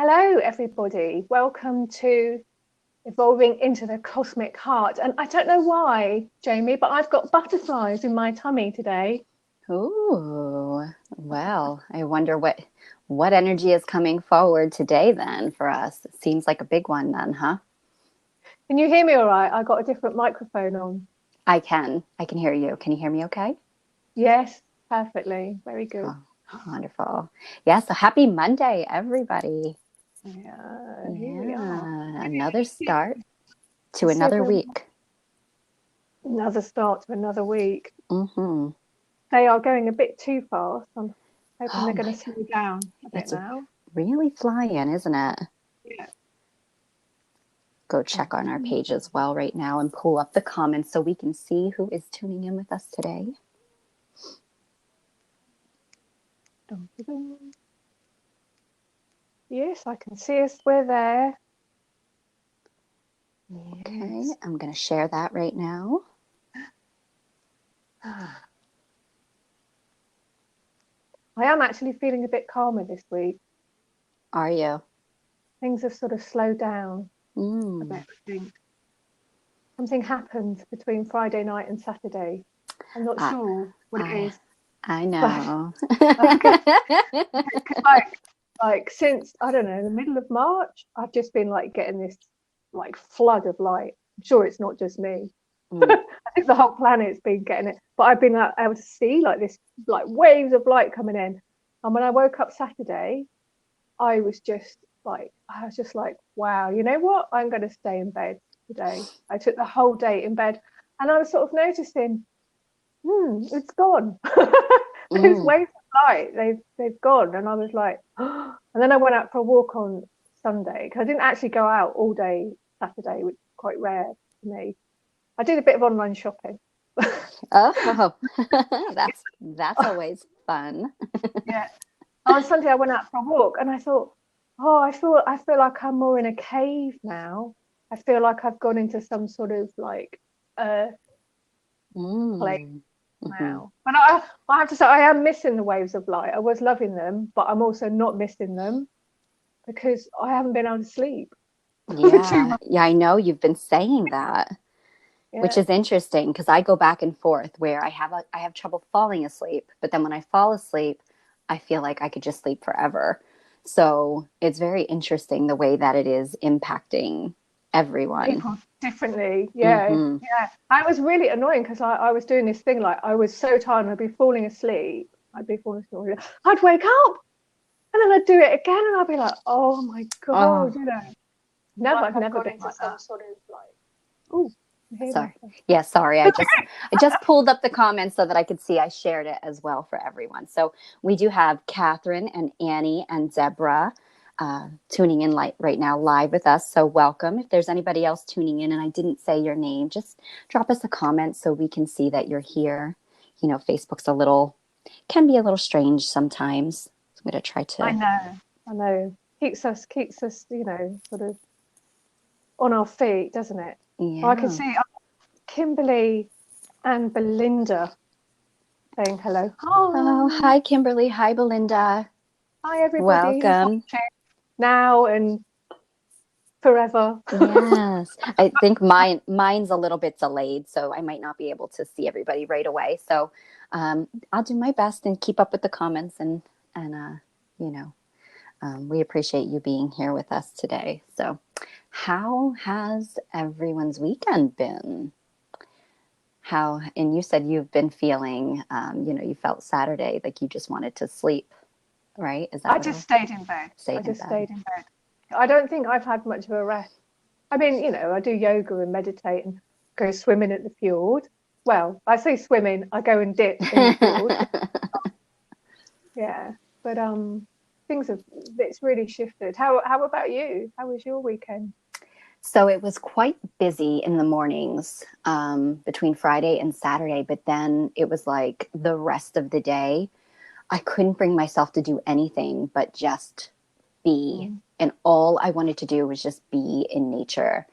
Hello, everybody. Welcome to Evolving into the Cosmic Heart. And I don't know why, Jamie, but I've got butterflies in my tummy today. Ooh, well, I wonder what energy is coming forward today then for us. It seems like a big one then, huh? Can you hear me all right? I got a different microphone on. I can hear you. Can you hear me okay? Yes, perfectly. Very good. Oh, wonderful. Yeah, so happy Monday, everybody. Yeah, here we are. Yeah, another start to Let's see if another week. another start to another week. Mm-hmm. They are going a bit too fast. I'm hoping Oh they're my going to slow down a bit It's now. really flying, isn't it? Yeah. Go check on our page as well right now and pull up the comments so we can see who is tuning in with us today. Yes, I can see us. We're there. Okay, I'm going to share that right now. I am actually feeling a bit calmer this week. Are you? Things have sort of slowed down a bit, I think. Something happened between Friday night and Saturday. I'm not sure what it is. I know. Like since, I don't know, the middle of March, I've just been like getting this like flood of light. I'm sure it's not just me. I think the whole planet's been getting it. But I've been able to see like this like waves of light coming in. And when I woke up Saturday, I was just like, wow, you know what? I'm going to stay in bed today. I took the whole day in bed, and I was sort of noticing, it's gone. Those waves of light, they've gone. And I was like, and then I went out for a walk on Sunday because I didn't actually go out all day Saturday, which is quite rare for me. I did a bit of online shopping. Oh, that's always fun. Yeah. On Sunday I went out for a walk and I thought, oh, I feel like I'm more in a cave now. I feel like I've gone into some sort of like place now. But I have to say I am missing the waves of light. I was loving them, but I'm also not missing them because I haven't been able to sleep. Yeah, I know you've been saying that, which Yeah. is interesting because I go back and forth where I have trouble falling asleep, but then when I fall asleep, I feel like I could just sleep forever. So it's very interesting the way that it is impacting everyone. People differently. Yeah. I was really annoying because I was doing this thing like I was so tired, I'd be falling asleep. I'd wake up and then I'd do it again and I'd be like, oh my God, I've never been like that. Sort of like, oh, sorry. Yeah, sorry. I just pulled up the comments so that I could see. I shared it as well for everyone. So we do have Catherine and Annie and Deborah tuning in right now live with us. So welcome. If there's anybody else tuning in and I didn't say your name, just drop us a comment so we can see that you're here. You know, Facebook's can be a little strange sometimes. So I'm going to try to. I know. Keeps us, sort of on our feet, doesn't it? Yeah. I can see Kimberly and Belinda saying hello. Oh, hi, Kimberly. Hi, Belinda. Hi, everybody. Welcome. Now and forever. Yes. I think mine's a little bit delayed, so I might not be able to see everybody right away. So I'll do my best and keep up with the comments and we appreciate you being here with us today. So how has everyone's weekend been? And you said you've been feeling, you felt Saturday like you just wanted to sleep, right? Is that I just stayed in bed. Stayed in bed. I don't think I've had much of a rest. I mean, I do yoga and meditate and go swimming at the fjord. Well, I say swimming, I go and dip in the fjord. Yeah, but it's really shifted. How about you? How was your weekend? So it was quite busy in the mornings between Friday and Saturday, but then it was like the rest of the day, I couldn't bring myself to do anything but just be. And all I wanted to do was just be in nature.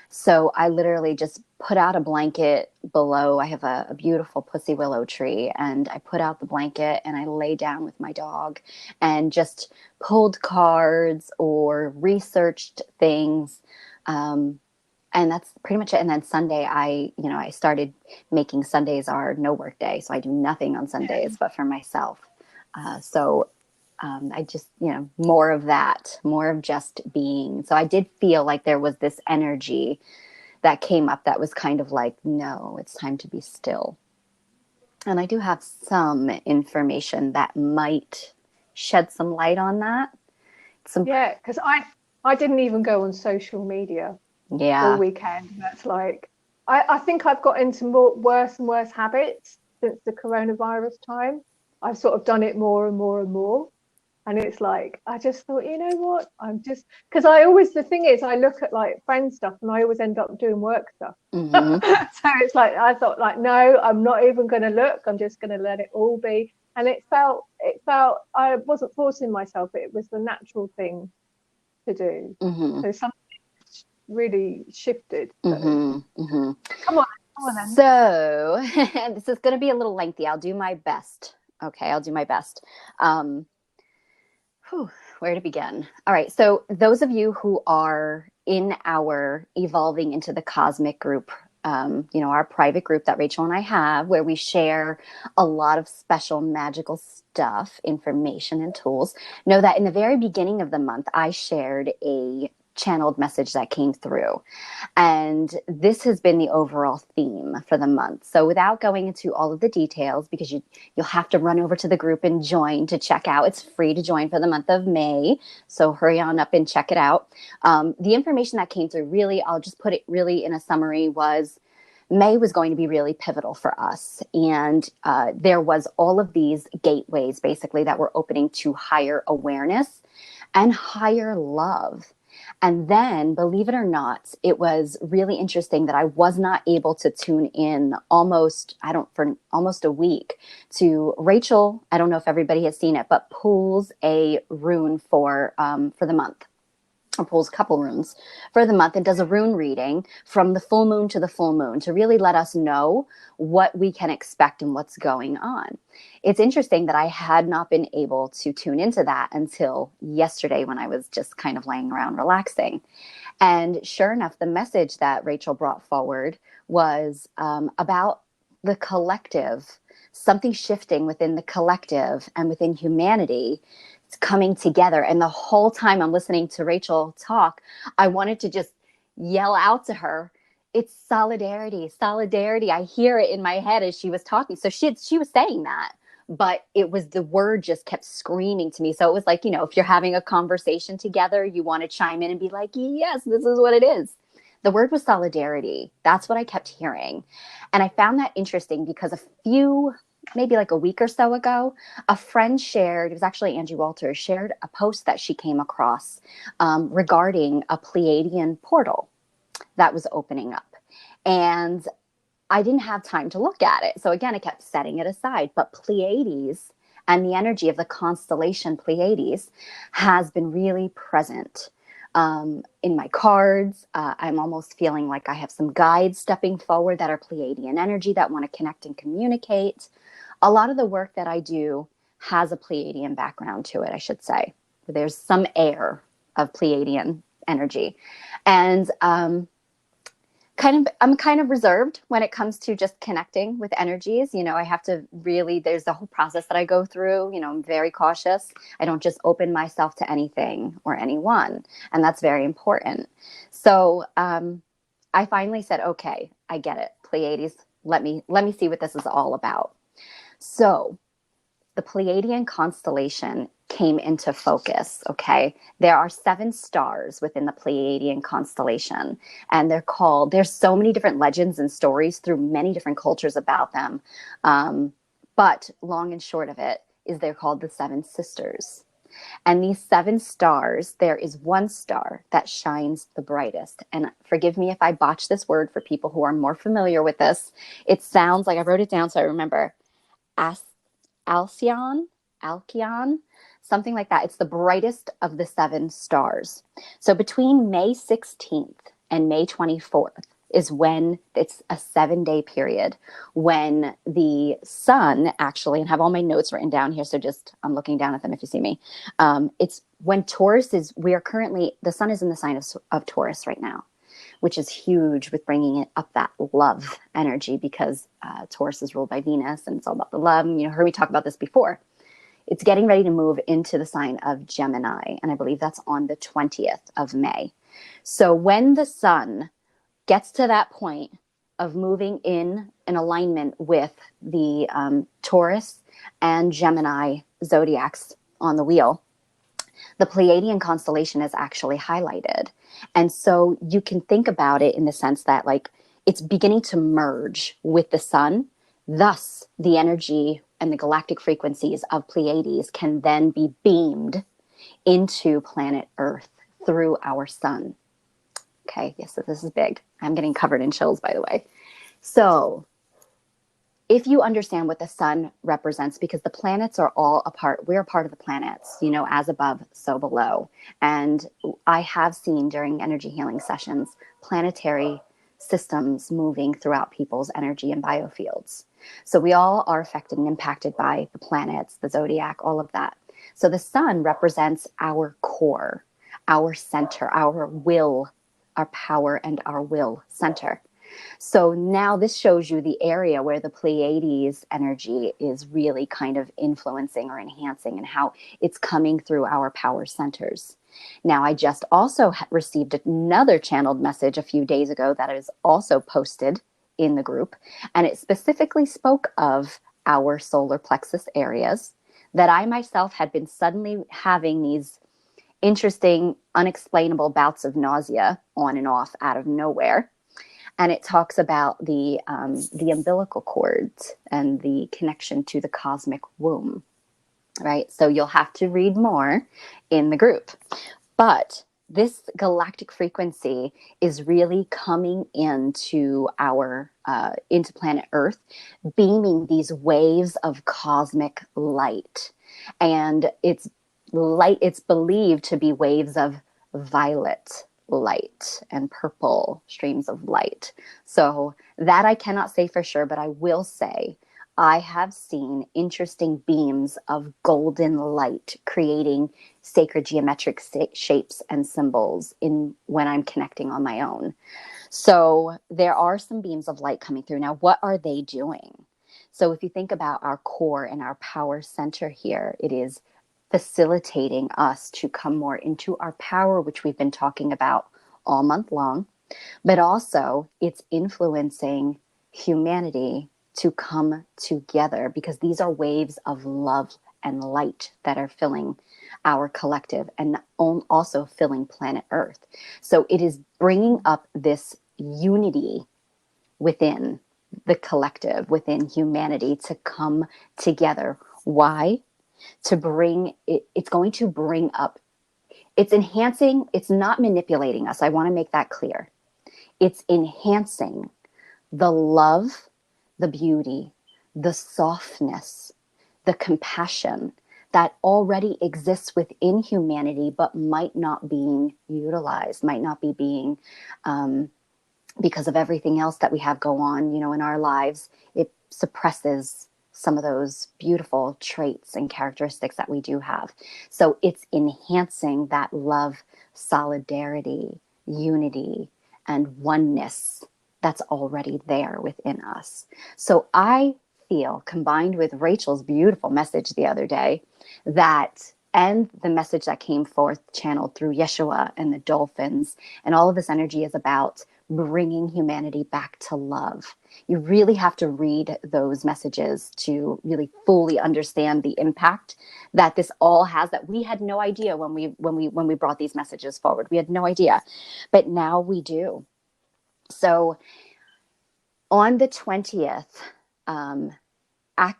So I literally just put out a blanket below. I have a beautiful pussy willow tree, and I put out the blanket and I lay down with my dog and just pulled cards or researched things. And that's pretty much it. And then Sunday, I started making Sundays our no work day. So I do nothing on Sundays, but for myself. I just, more of that, more of just being. So I did feel like there was this energy that came up that was kind of like, no, it's time to be still. And I do have some information that might shed some light on that. Yeah, because I didn't even go on social media all weekend. That's like, I think I've got into worse and worse habits since the coronavirus time. I've sort of done it more and more and more. And it's like, I just thought, you know what? Because the thing is, I look at like friend stuff and I always end up doing work stuff. Mm-hmm. So it's like, I thought like, no, I'm not even going to look. I'm just going to let it all be. And it felt, I wasn't forcing myself. It was the natural thing to do. Mm-hmm. So something really shifted. So. Mm-hmm. Mm-hmm. Come on then. So this is going to be a little lengthy. I'll do my best. Okay, I'll do my best. Where to begin? All right. So those of you who are in our Evolving into the Cosmic group, our private group that Rachel and I have, where we share a lot of special magical stuff, information, and tools, know that in the very beginning of the month, I shared a channeled message that came through. And this has been the overall theme for the month. So without going into all of the details, because you'll have to run over to the group and join to check out. It's free to join for the month of May. So hurry on up and check it out. The information that came through, really, I'll just put it really in a summary, was May was going to be really pivotal for us. And there was all of these gateways, basically, that were opening to higher awareness and higher love. And then, believe it or not, it was really interesting that I was not able to tune in for almost a week to Rachel. I don't know if everybody has seen it, but pulls a rune for the month. Or pulls a couple runes for the month and does a rune reading from the full moon to the full moon to really let us know what we can expect and what's going on. It's interesting that I had not been able to tune into that until yesterday when I was just kind of laying around relaxing. And sure enough, the message that Rachel brought forward was about the collective, something shifting within the collective and within humanity coming together. And the whole time I'm listening to Rachel talk, I wanted to just yell out to her, it's solidarity, solidarity. I hear it in my head as she was talking. So she was saying that, but the word just kept screaming to me. So it was like, if you're having a conversation together, you want to chime in and be like, yes, this is what it is. The word was solidarity. That's what I kept hearing. And I found that interesting because maybe like a week or so ago, a friend shared, it was actually Angie Walters, shared a post that she came across regarding a Pleiadian portal that was opening up. And I didn't have time to look at it. So again, I kept setting it aside. But Pleiades and the energy of the constellation Pleiades has been really present in my cards. I'm almost feeling like I have some guides stepping forward that are Pleiadian energy that want to connect and communicate. A lot of the work that I do has a Pleiadian background to it, I should say. There's some air of Pleiadian energy. And I'm kind of reserved when it comes to just connecting with energies. I have to really, there's a whole process that I go through. I'm very cautious. I don't just open myself to anything or anyone. And that's very important. So I finally said, okay, I get it. Pleiades, let me see what this is all about. So the Pleiadian constellation came into focus, okay? There are 7 stars within the Pleiadian constellation, and there's so many different legends and stories through many different cultures about them. But long and short of it is they're called the 7 sisters. And these 7 stars, there is one star that shines the brightest. And forgive me if I botch this word for people who are more familiar with this. It sounds like, I wrote it down so I remember, Alcyon, something like that. It's the brightest of the 7 stars. So between May 16th and May 24th, is when it's a 7-day period when the sun actually, and have all my notes written down here. So just, I'm looking down at them if you see me. It's when Taurus is, we are currently, the sun is in the sign of Taurus right now, which is huge with bringing it up that love energy, because Taurus is ruled by Venus and it's all about the love. And, you know, heard me talk about this before. It's getting ready to move into the sign of Gemini. And I believe that's on the 20th of May. So when the sun gets to that point of moving in an alignment with the Taurus and Gemini zodiacs on the wheel, the Pleiadian constellation is actually highlighted. And so you can think about it in the sense that, like, it's beginning to merge with the sun. Thus, the energy and the galactic frequencies of Pleiades can then be beamed into planet Earth through our sun. Okay, yes, so this is big. I'm getting covered in chills, by the way. So if you understand what the sun represents, because the planets are all a part, we're a part of the planets, you know, as above, so below. And I have seen during energy healing sessions, planetary systems moving throughout people's energy and biofields. So we all are affected and impacted by the planets, the zodiac, all of that. So the sun represents our core, our center, our will, our power, and our will center. So now this shows you the area where the Pleiades energy is really kind of influencing or enhancing, and how it's coming through our power centers. Now, I just also received another channeled message a few days ago that is also posted in the group, and it specifically spoke of our solar plexus areas, that I myself had been suddenly having these interesting, unexplainable bouts of nausea on and off out of nowhere. And it talks about the umbilical cords and the connection to the cosmic womb, right? So you'll have to read more in the group. But this galactic frequency is really coming into our into planet Earth, beaming these waves of cosmic light. And it's believed to be waves of violet light and purple streams of light. So that I cannot say for sure, but I will say I have seen interesting beams of golden light creating sacred geometric shapes and symbols in when I'm connecting on my own. So there are some beams of light coming through. Now, what are they doing? So if you think about our core and our power center here, it is facilitating us to come more into our power, which we've been talking about all month long, but also it's influencing humanity to come together, because these are waves of love and light that are filling our collective and also filling planet Earth. So it is bringing up this unity within the collective, within humanity, to come together. Why? To bring it, it's going to bring up, it's enhancing, it's not manipulating us. I want to make that clear. It's enhancing the love, the beauty, the softness, the compassion that already exists within humanity, but might not being utilized, might not be being, because of everything else that we have go on, you know, in our lives. It suppresses some of those beautiful traits and characteristics that we do have. So it's enhancing that love, solidarity, unity, and oneness that's already there within us. So I feel, combined with Rachel's beautiful message the other day, that, and the message that came forth channeled through Yeshua and the dolphins, and all of this energy is about bringing humanity back to love. You really have to read those messages to really fully understand the impact that this all has, that we had no idea when we brought these messages forward. We had no idea, but now we do. So on the 20th, I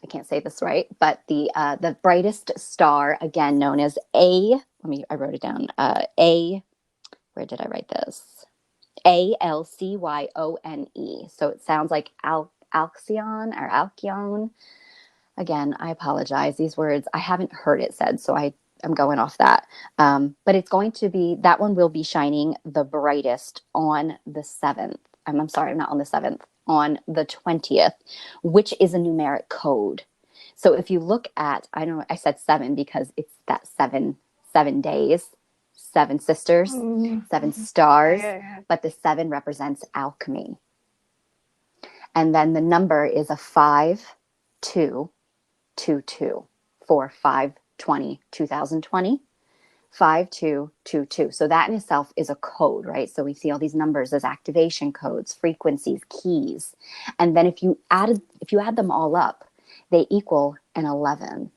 can't say this right, but the brightest star, again known as I wrote it down. Where did I write this? Alcyone. So it sounds like Alcyon or Alcyon. Again, I apologize. These words, I haven't heard it said, so I'm going off that. But it's going to be, that one will be shining the brightest on the 7th. I'm sorry, not on the 7th, on the 20th, which is a numeric code. So if you look at, I know I said 7 because it's that 7 days, 7 sisters, 7 stars, but the 7 represents alchemy. And then the number is a 5, 2, 2, 2 for 5/20, 2020. 5222. So that in itself is a code, right? So we see all these numbers as activation codes, frequencies, keys. And then if you add them all up, they equal an 11.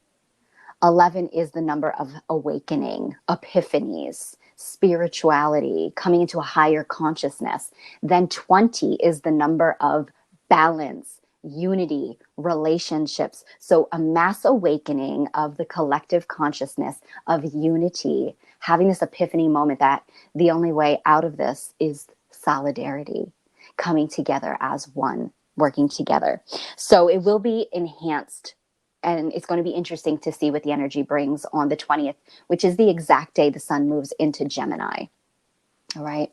11 is the number of awakening, epiphanies, spirituality, coming into a higher consciousness. Then 20 is the number of balance, unity, relationships. So a mass awakening of the collective consciousness of unity, having this epiphany moment that the only way out of this is solidarity, coming together as one, working together. So it will be enhanced, and it's going to be interesting to see what the energy brings on the 20th, which is the exact day the sun moves into Gemini. All right.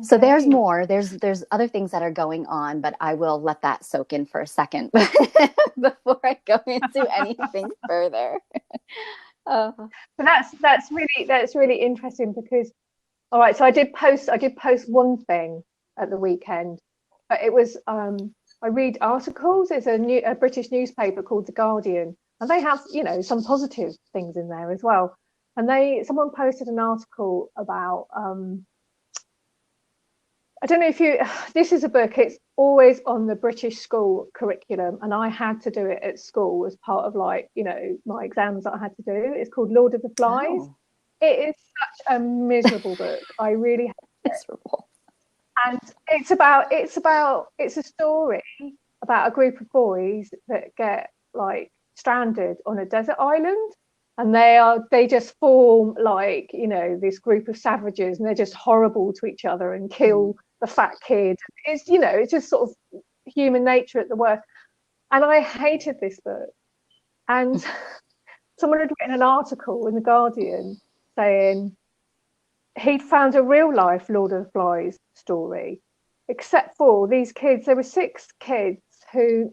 So there's more. There's other things that are going on, but I will let that soak in for a second before I go into anything further. But that's really interesting because, all right, so I did post one thing at the weekend, but it was I read articles. It's a British newspaper called The Guardian, and they have, you know, some positive things in there as well. And someone posted an article about I don't know if this is a book, it's always on the British school curriculum, and I had to do it at school as part of, like, you know, my exams that I had to do. It's called Lord of the Flies. Oh. It is such a miserable book. I really hate it. Miserable. And it's a story about a group of boys that get, like, stranded on a desert island. And they just form, like, you know, this group of savages, and they're just horrible to each other and kill the fat kid. It's, you know, it's just sort of human nature at the worst. And I hated this book. And someone had written an article in The Guardian saying he'd found a real life Lord of the Flies story, except for these kids. There were 6 kids who,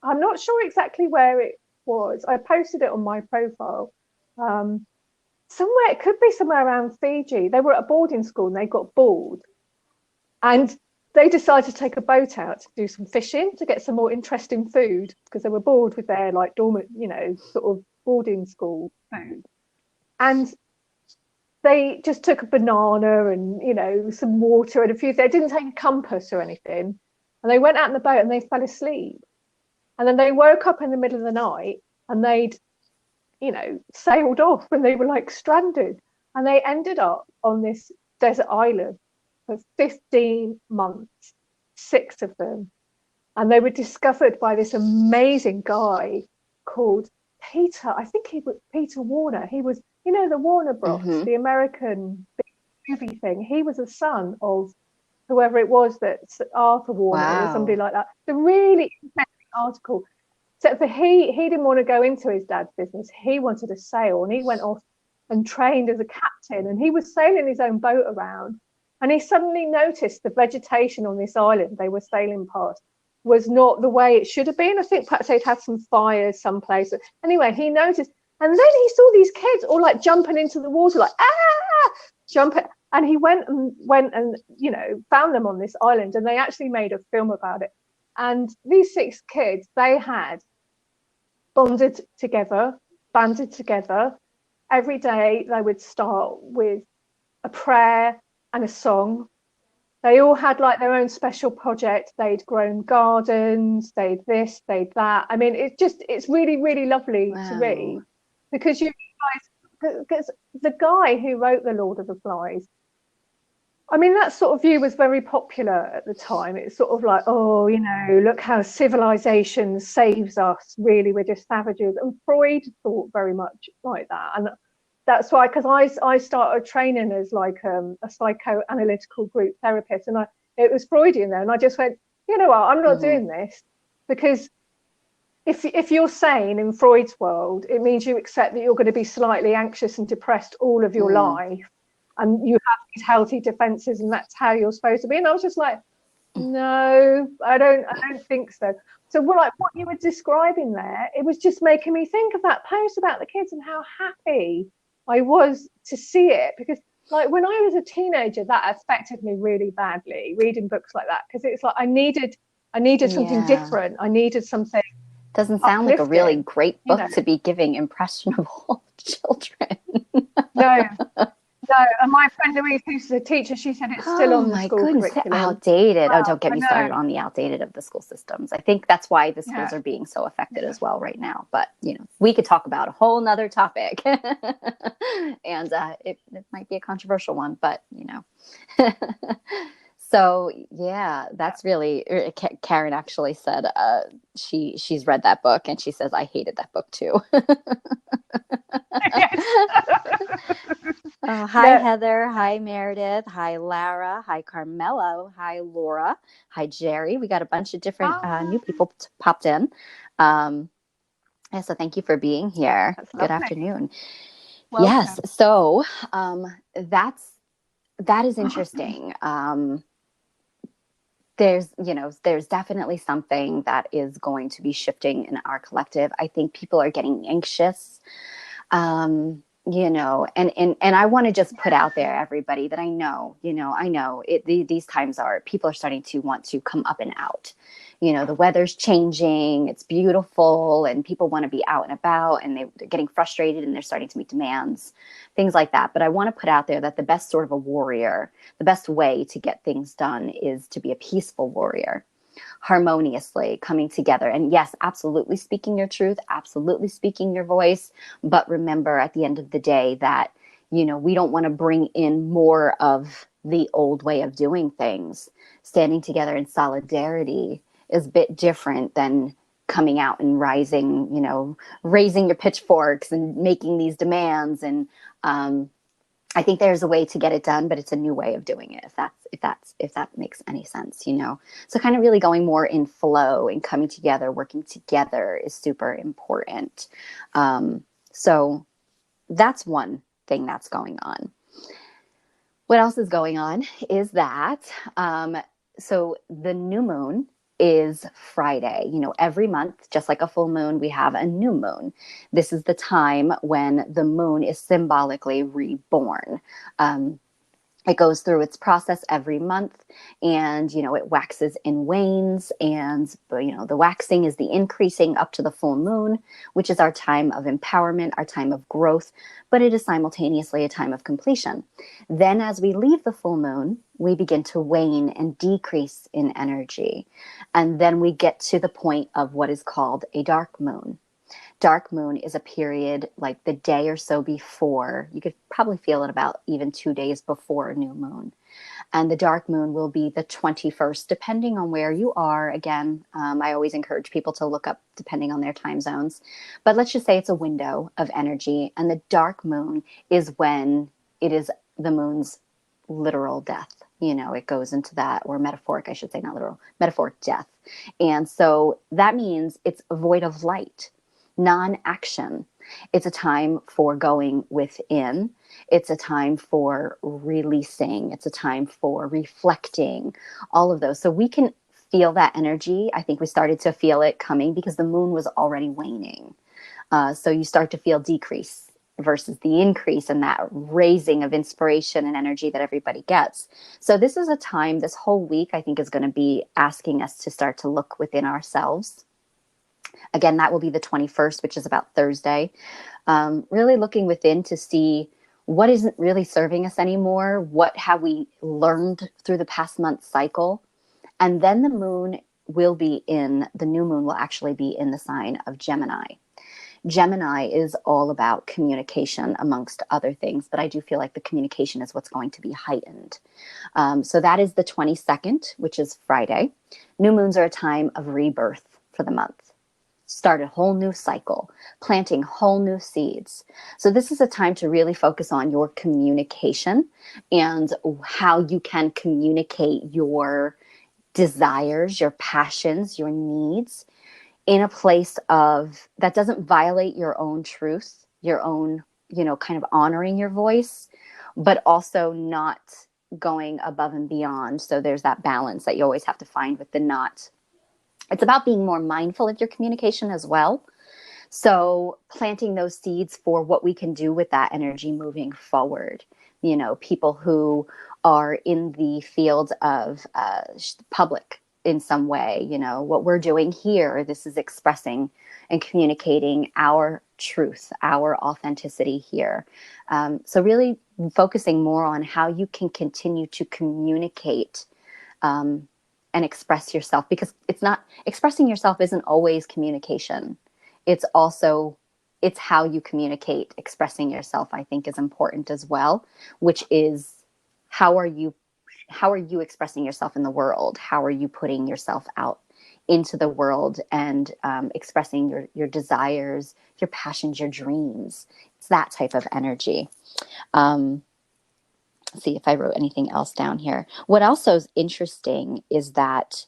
I'm not sure exactly where it was. I posted it on my profile. Somewhere, it could be somewhere around Fiji. They were at a boarding school and they got bored, and they decided to take a boat out to do some fishing to get some more interesting food, because they were bored with their, like, dormant, you know, sort of boarding school food. And they just took a banana and, you know, some water and a few. They didn't take a compass or anything, and they went out in the boat and they fell asleep. And then they woke up in the middle of the night and they'd, you know, sailed off, and they were, like, stranded. And they ended up on this desert island for 15 months, 6 of them. And they were discovered by this amazing guy called Peter. I think he was Peter Warner. He was, you know, the Warner Bros, the American movie thing. He was a son of whoever it was, that Arthur Warner or somebody like that. The really article. Except for he didn't want to go into his dad's business. He wanted to sail, and he went off and trained as a captain, and he was sailing his own boat around, and he suddenly noticed the vegetation on this island they were sailing past was not the way it should have been. I think perhaps they'd had some fires someplace. Anyway, he noticed, and then he saw these kids all, like, jumping into the water, like, jumping. And he went and, you know, found them on this island, and they actually made a film about it. And these 6 kids, they had banded together. Every day they would start with a prayer and a song. They all had, like, their own special project. They'd grown gardens, they'd this, they'd that. I mean, it's really, really lovely to read, because because the guy who wrote The Lord of the Flies, I mean, that sort of view was very popular at the time. It's sort of like, oh, you know, look how civilization saves us. Really, we're just savages. And Freud thought very much like that. And that's why, because I started training as, like, a psychoanalytical group therapist, and it was Freudian there. And I just went, you know what, I'm not doing this, because if you're sane in Freud's world, it means you accept that you're going to be slightly anxious and depressed all of your life. and you have these healthy defenses, and that's how you're supposed to be. And I was just like, no, I don't think so. So what you were describing there, it was just making me think of that post about the kids and how happy I was to see it, because like when I was a teenager, that affected me really badly, reading books like that, because it's like I needed something different. I needed something. Doesn't sound like a really great book, you know, to be giving impressionable children. No. And my friend Louise, who's a teacher, she said it's still on the school curriculum. Outdated. Oh, don't get me started on the outdated of the school systems. I think that's why the schools are being so affected as well right now. But, you know, we could talk about a whole nother topic. And it might be a controversial one, but, you know. So, yeah, that's really, Karen actually said she's read that book, and she says, I hated that book too. Oh, hi, Heather. Hi, Meredith. Hi, Lara. Hi, Carmelo. Hi, Laura. Hi, Jerry. We got a bunch of different new people popped in. Yeah, so thank you for being here. Good afternoon. Welcome. Yes. So that is interesting. There's definitely something that is going to be shifting in our collective. I think people are getting anxious. And I want to just put out there, everybody, that I know these times people are starting to want to come up and out. You know, the weather's changing, it's beautiful, and people want to be out and about, and they're getting frustrated, and they're starting to meet demands, things like that. But I want to put out there that the best sort of a warrior, the best way to get things done is to be a peaceful warrior, harmoniously coming together. And yes, absolutely speaking your truth, absolutely speaking your voice. But remember at the end of the day that, we don't want to bring in more of the old way of doing things. Standing together in solidarity is a bit different than coming out and raising your pitchforks and making these demands. And I think there's a way to get it done, but it's a new way of doing it. If that makes any sense, So kind of really going more in flow and coming together, working together is super important. So that's one thing that's going on. What else is going on is that, so the new moon is Friday. Every month, just like a full moon, we have a new moon. This is the time when the moon is symbolically reborn. It goes through its process every month, and, it waxes and wanes, and, the waxing is the increasing up to the full moon, which is our time of empowerment, our time of growth, but it is simultaneously a time of completion. Then as we leave the full moon, we begin to wane and decrease in energy. And then we get to the point of what is called a dark moon. Dark moon is a period like the day or so before. You could probably feel it about even 2 days before a new moon. And the dark moon will be the 21st, depending on where you are. Again, I always encourage people to look up depending on their time zones. But let's just say it's a window of energy. And the dark moon is when it is the moon's literal death. It goes into that, or metaphoric, I should say, not literal, metaphoric death. And so that means it's void of light. Non-action. It's a time for going within. It's a time for releasing. It's a time for reflecting, all of those. So we can feel that energy. I think we started to feel it coming because the moon was already waning. So you start to feel decrease versus the increase and that raising of inspiration and energy that everybody gets. So this is a time, this whole week, I think, is going to be asking us to start to look within ourselves. Again, that will be the 21st, which is about Thursday. Really looking within to see what isn't really serving us anymore. What have we learned through the past month cycle? And then the new moon will actually be in the sign of Gemini. Gemini is all about communication, amongst other things, but I do feel like the communication is what's going to be heightened. So that is the 22nd, which is Friday. New moons are a time of rebirth for the month. Start a whole new cycle, planting whole new seeds. So this is a time to really focus on your communication and how you can communicate your desires, your passions, your needs in a place of that doesn't violate your own truth, your own, kind of honoring your voice, but also not going above and beyond. So there's that balance that you always have to find with the not. It's about being more mindful of your communication as well. So planting those seeds for what we can do with that energy moving forward. You know, people who are in the field of public in some way, you know, what we're doing here, this is expressing and communicating our truth, our authenticity here. So really focusing more on how you can continue to communicate and express yourself, because it's not, expressing yourself isn't always communication. It's also, it's how you communicate. Expressing yourself, I think, is important as well, which is how are you expressing yourself in the world? How are you putting yourself out into the world and expressing your desires, your passions, your dreams? It's that type of energy. See if I wrote anything else down here. What also is interesting is that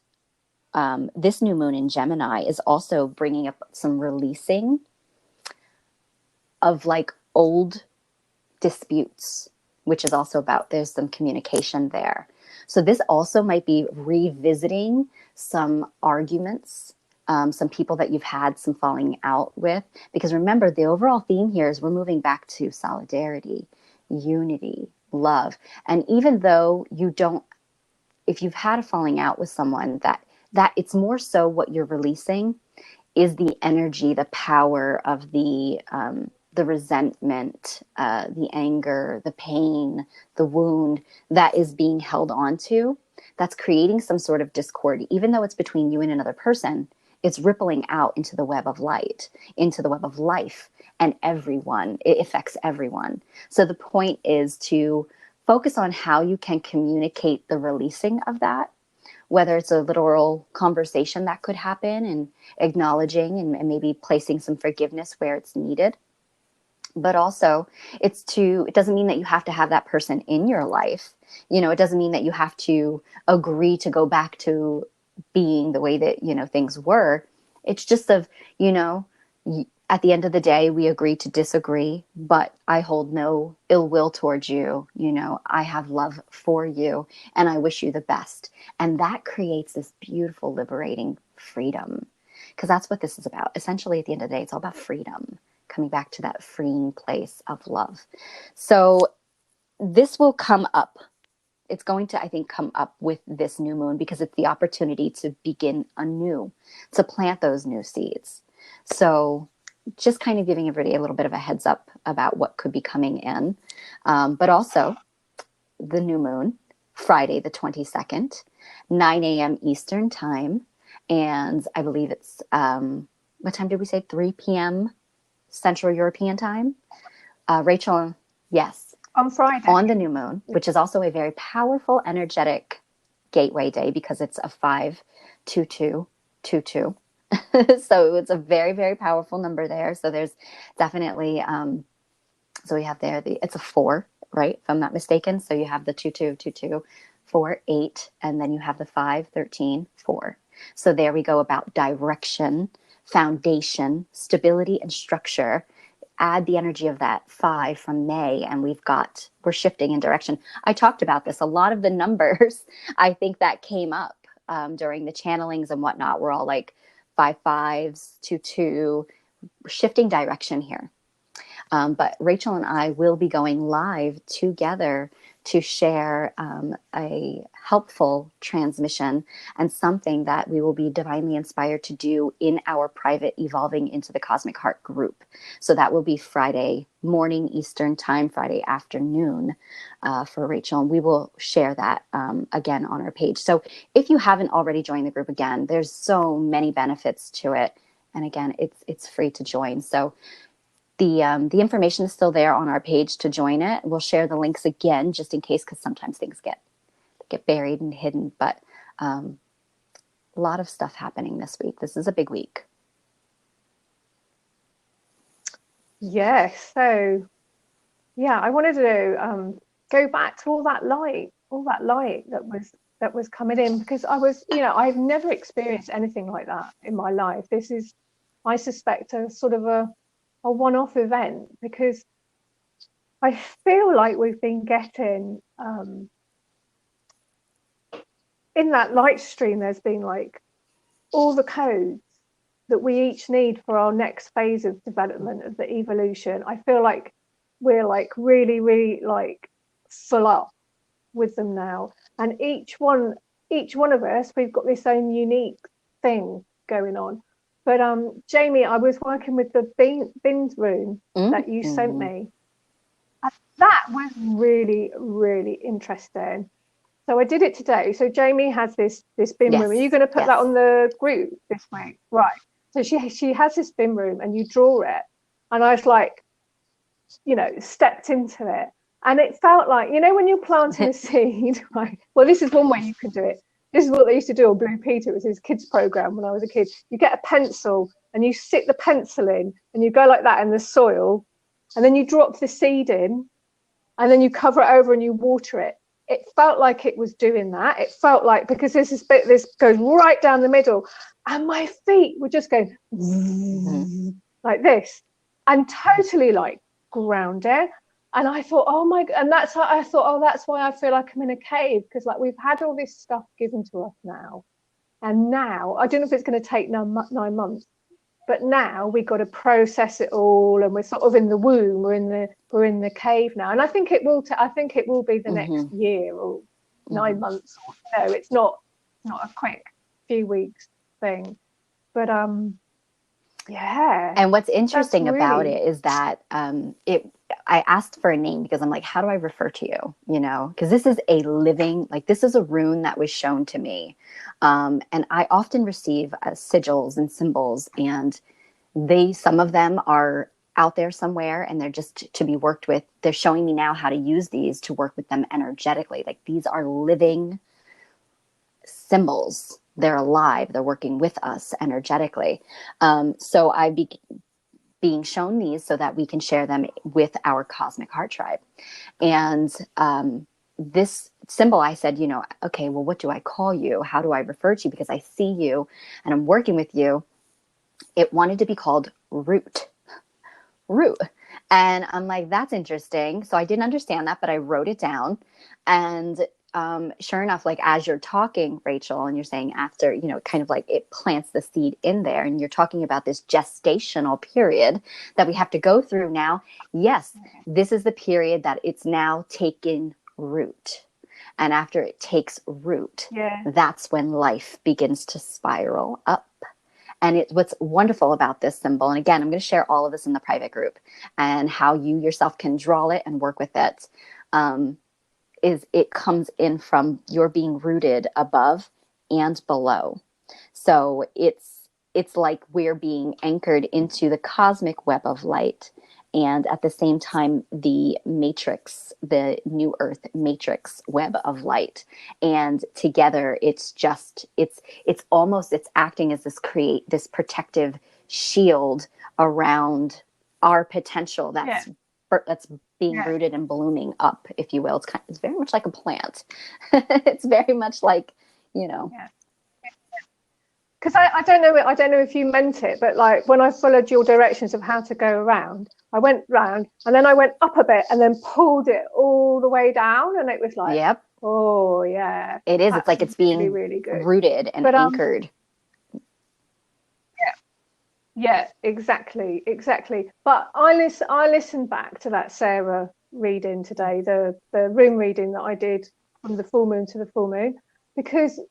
this new moon in Gemini is also bringing up some releasing of like old disputes, which is also about, there's some communication there. So this also might be revisiting some arguments, some people that you've had some falling out with, because remember, the overall theme here is we're moving back to solidarity, unity, love. And even though you don't, if you've had a falling out with someone, that it's more so what you're releasing is the energy, the power of the resentment, the anger, the pain, the wound that is being held on to, that's creating some sort of discord. Even though it's between you and another person, it's rippling out into the web of light, into the web of life, and everyone. It affects everyone. So the point is to focus on how you can communicate the releasing of that, whether it's a literal conversation that could happen and acknowledging and maybe placing some forgiveness where it's needed. But also it doesn't mean that you have to have that person in your life. You know, it doesn't mean that you have to agree to go back to being the way that, you know, things were. It's just of, you know, at the end of the day, we agree to disagree, but I hold no ill will towards you. You know, I have love for you and I wish you the best. And that creates this beautiful, liberating freedom, because that's what this is about. Essentially, at the end of the day, it's all about freedom, coming back to that freeing place of love. So this will come up. It's going to, I think, come up with this new moon because it's the opportunity to begin anew, to plant those new seeds. So just kind of giving everybody a little bit of a heads up about what could be coming in. But also the new moon, Friday, the 22nd, 9 a.m. Eastern time. And I believe it's, what time did we say? 3 p.m. Central European time. Rachel, yes. On Friday. On the new moon, which is also a very powerful, energetic gateway day because it's a 5-2-2-2-2. So it's a very, very powerful number there. So there's definitely, so we have there, it's a 4, right? If I'm not mistaken. So you have the 2-2-2-2, 4, 8, and then you have the 5, 13, 4. So there we go about direction, foundation, stability, and structure. Add the energy of that 5 from May, and we're shifting in direction. I talked about this. A lot of the numbers, I think, that came up during the channelings and whatnot were all like 5 5s, 2 2, shifting direction here. But Rachel and I will be going live together to share a helpful transmission and something that we will be divinely inspired to do in our private Evolving into the Cosmic Heart group. So that will be Friday morning Eastern time, Friday afternoon for Rachel. And we will share that again on our page. So if you haven't already joined the group, again, there's so many benefits to it. And again, it's free to join. So the information is still there on our page to join it. We'll share the links again, just in case, because sometimes things get buried and hidden. But a lot of stuff happening this week. This is a big week. Yes. So, yeah, I wanted to go back to all that light that was coming in, because I've never experienced anything like that in my life. This is, I suspect, a sort of a one-off event, because I feel like we've been getting in that light stream, there's been like all the codes that we each need for our next phase of development of the evolution. I feel like we're like really, really like full up with them now. And each one of us, we've got this own unique thing going on. But Jamie, I was working with the Need Rune that you sent me. And that was really, really interesting. So I did it today. So Jamie has this bin room. Are you going to put that on the group this week? Right. So she has this bin room and you draw it. And I was like, stepped into it. And it felt like, when you're planting a seed, right? Well, this is one way you can do it. This is what they used to do on Blue Peter. It was his kids program when I was a kid. You get a pencil and you stick the pencil in and you go like that in the soil. And then you drop the seed in and then you cover it over and you water it. It felt like it was doing that. It felt like, because there's this bit, this goes right down the middle, and my feet were just going like this, and totally like grounded. And I thought, oh my God, and that's how I thought, oh, that's why I feel like I'm in a cave, because like we've had all this stuff given to us now, and now I don't know if it's going to take 9 months, but now we got to process it all, and we're sort of in the womb. We're in the cave now, and I think it will. I think it will be the next year or 9 months. It's not a quick few weeks thing, but yeah. And what's interesting about it is that I asked for a name because I'm like, how do I refer to you? Because this is a living, like this is a rune that was shown to me. And I often receive sigils and symbols, and some of them are out there somewhere and they're just to be worked with. They're showing me now how to use these to work with them energetically. Like these are living symbols. They're alive. They're working with us energetically. So being shown these so that we can share them with our cosmic heart tribe. And this symbol, I said, okay, well, what do I call you? How do I refer to you? Because I see you and I'm working with you. It wanted to be called Root. And I'm like, that's interesting. So I didn't understand that, but I wrote it down. And sure enough, like as you're talking, Rachel, and you're saying after, kind of like it plants the seed in there, and you're talking about this gestational period that we have to go through now. Yes, this is the period that it's now taken root. And after it takes root, that's when life begins to spiral up. And what's wonderful about this symbol, and again, I'm going to share all of this in the private group and how you yourself can draw it and work with it, is it comes in from your being rooted above and below. So it's like we're being anchored into the cosmic web of light. And at the same time, the matrix, the new earth matrix web of light. And together, it's acting as this protective shield around our potential that's being rooted and blooming up, if you will. It's very much like a plant. It's very much like, Because I don't know if you meant it, but like when I followed your directions of how to go around, I went round and then I went up a bit and then pulled it all the way down, and it was like, oh yeah, it is. It's like it's being really, really good. Rooted and anchored. Yeah, exactly. But I listened back to that Sarah reading today, the room reading that I did from the full moon to the full moon, because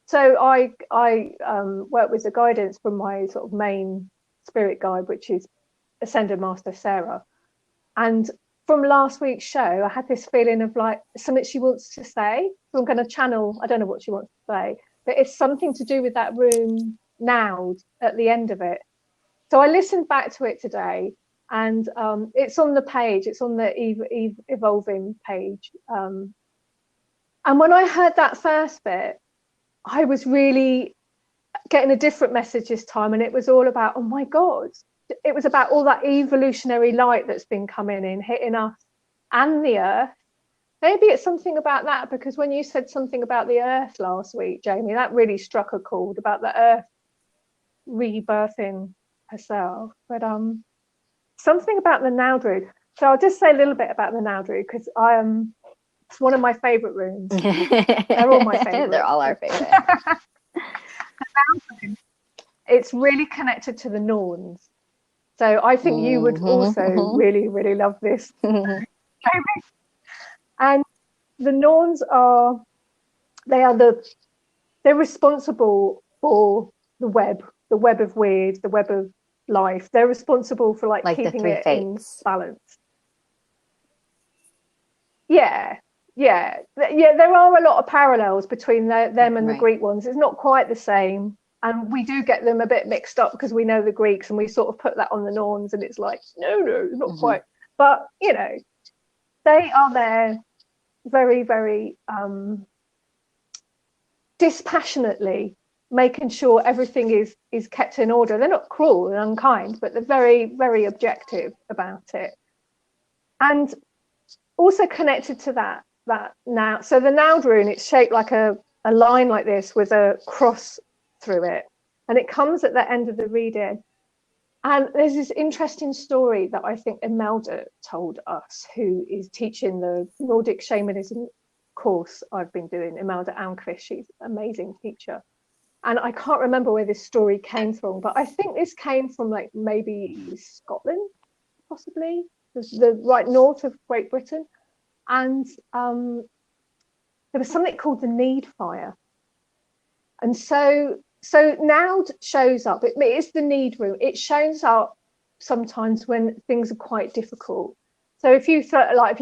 so I work with the guidance from my sort of main spirit guide, which is Ascended Master Sarah. And from last week's show, I had this feeling of like something she wants to say. So I'm going to channel, I don't know what she wants to say, but it's something to do with that room Naud at the end of it. So I listened back to it today, and it's on the page. It's on the evolving page. And when I heard that first bit, I was really getting a different message this time, and it was all about, oh my God, it was about all that evolutionary light that's been coming in, hitting us and the earth. Maybe it's something about that, because when you said something about the earth last week, Jamie, that really struck a chord about the earth rebirthing herself. But something about the Naud root. So I'll just say a little bit about the Naud rune, because it's one of my favorite runes. They're all my favorite. They're all our favorite. It's really connected to the Norns. So I think you would also really, really love this. And the Norns they're responsible for the web of weird, the web of life. They're responsible for like keeping it in balance. Yeah. There are a lot of parallels between them and the Greek ones. It's not quite the same. And we do get them a bit mixed up because we know the Greeks and we sort of put that on the Norns, and it's like, no, not quite. But, you know, they are there very, very dispassionately making sure everything is kept in order. They're not cruel and unkind, but they're very, very objective about it. And also connected to that now. So the Naud rune, it's shaped like a line like this with a cross through it, and it comes at the end of the reading. And there's this interesting story that I think Imelda told us, who is teaching the Nordic shamanism course I've been doing. Imelda Almqvist, she's an amazing teacher. And I can't remember where this story came from, but I think this came from like maybe Scotland, possibly, the right north of Great Britain. And there was something called the Need fire. And so Naud shows up. It is the Need rune. It shows up sometimes when things are quite difficult. So if you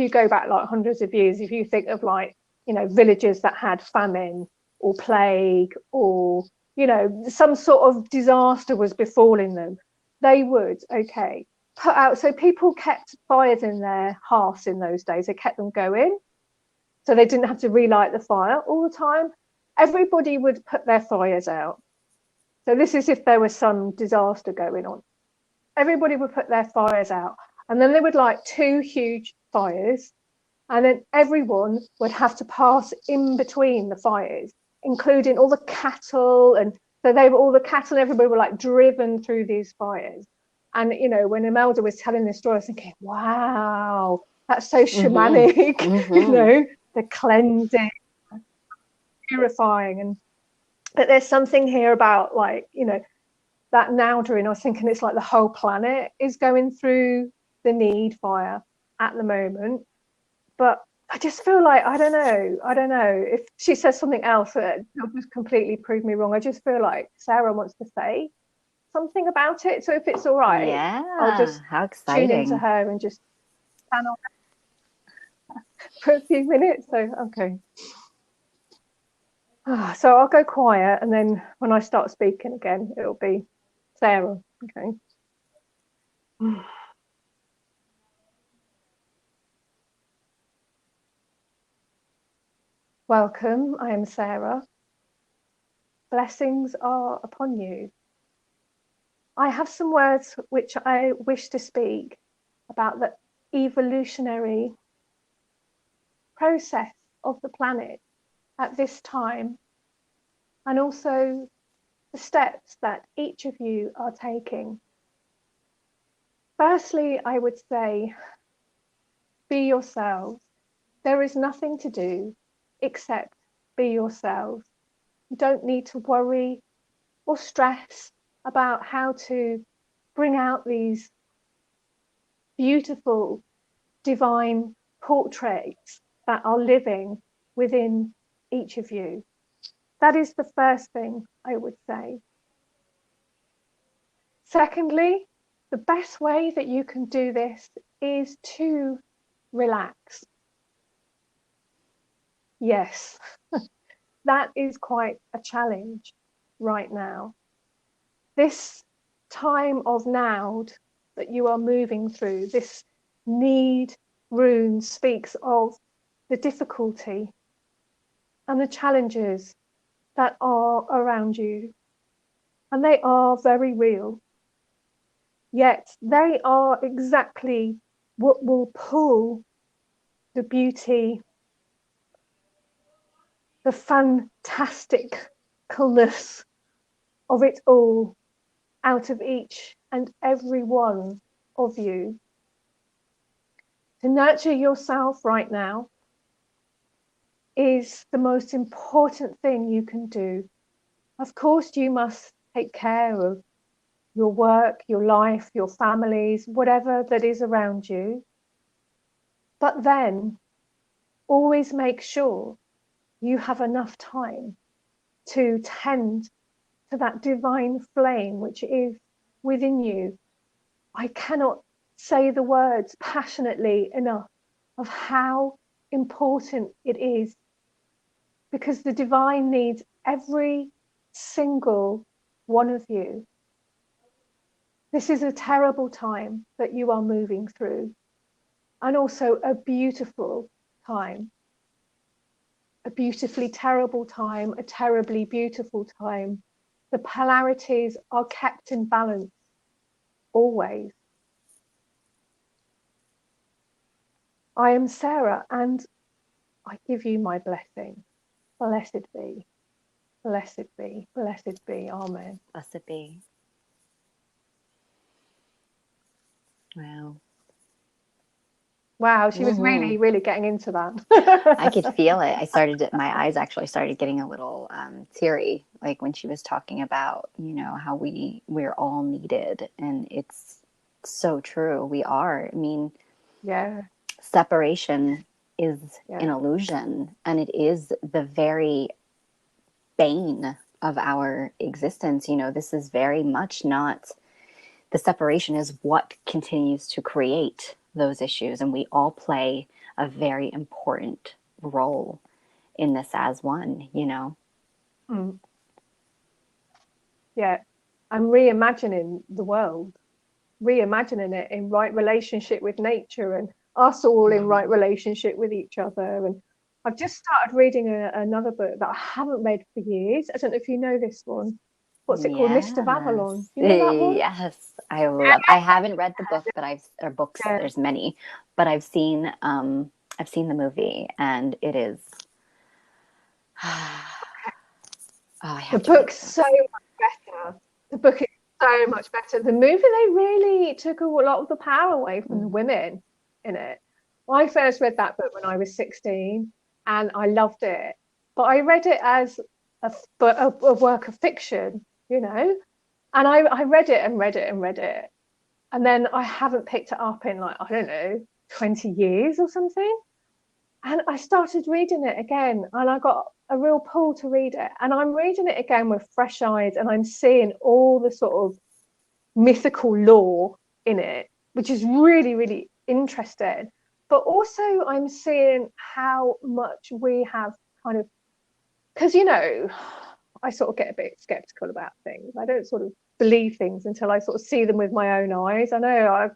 go back like hundreds of years, if you think of like, you know, villages that had famine or plague, or, you know, some sort of disaster was befalling them, they would put out. So people kept fires in their hearths in those days. They kept them going, so they didn't have to relight the fire all the time. Everybody would put their fires out. So this is if there was some disaster going on. Everybody would put their fires out, and then they would light 2 huge fires, and then everyone would have to pass in between the fires, including all the cattle. And so all the cattle and everybody were like driven through these fires. And, you know, when Imelda was telling this story, I was thinking, wow, that's so shamanic, you know, the cleansing, purifying. But there's something here about, like, you know, that Naud rune. I was thinking it's like the whole planet is going through the Need fire at the moment. But I just feel like, I don't know if she says something else that will just completely prove me wrong. I just feel like Sarah wants to say something about it. So if it's all right, I'll just tune into her and just stand on for a few minutes. So okay. So I'll go quiet, and then when I start speaking again, it'll be Sarah. Okay. Welcome, I am Sarah. Blessings are upon you. I have some words which I wish to speak about the evolutionary process of the planet at this time, and also the steps that each of you are taking. Firstly, I would say, be yourselves. There is nothing to do except be yourselves. You don't need to worry or stress about how to bring out these beautiful divine portraits that are living within each of you. That is the first thing I would say. Secondly, the best way that you can do this is to relax. Yes, that is quite a challenge right now. This time of Naud that you are moving through, this Need rune speaks of the difficulty and the challenges that are around you, and they are very real. Yet they are exactly what will pull the beauty, the fantasticalness of it all out of each and every one of you. To nurture yourself right now is the most important thing you can do. Of course, you must take care of your work, your life, your families, whatever that is around you. But then always make sure you have enough time to tend to that divine flame which is within you. I cannot say the words passionately enough of how important it is, because the divine needs every single one of you. This is a terrible time that you are moving through, and also a beautiful time, a beautifully terrible time, a terribly beautiful time. The polarities are kept in balance always. I am Sarah, and I give you my blessing. Blessed be, blessed be, blessed be. Amen. Blessed be. Wow. Wow, she was really, really getting into that. I could feel it. My eyes actually started getting a little teary, like when she was talking about, how we're all needed. And it's so true. We are. I mean, yeah. Separation is an illusion, and it is the very bane of our existence. This is very much not, the separation is what continues to create those issues, and we all play a very important role in this as one. Yeah, I'm reimagining the world, reimagining it in right relationship with nature, and us all in right relationship with each other. And I've just started reading another book that I haven't read for years. I don't know if you know this one. What's it called? Mists of Avalon. You know that one? Yes, I haven't read the book, but books. Yeah. There's many, but I've seen the movie, and it is. The book's so much better. The book is so much better. The movie, they really took a lot of the power away from the women in it. I first read that book when I was 16, and I loved it. But I read it as a work of fiction, and I read it and read it and read it. And then I haven't picked it up in, like, I don't know, 20 years or something. And I started reading it again, and I got a real pull to read it. And I'm reading it again with fresh eyes, and I'm seeing all the sort of mythical lore in it, which is really, really interesting. But also I'm seeing how much we have kind of, because, I sort of get a bit skeptical about things. I don't sort of believe things until I sort of see them with my own eyes. I know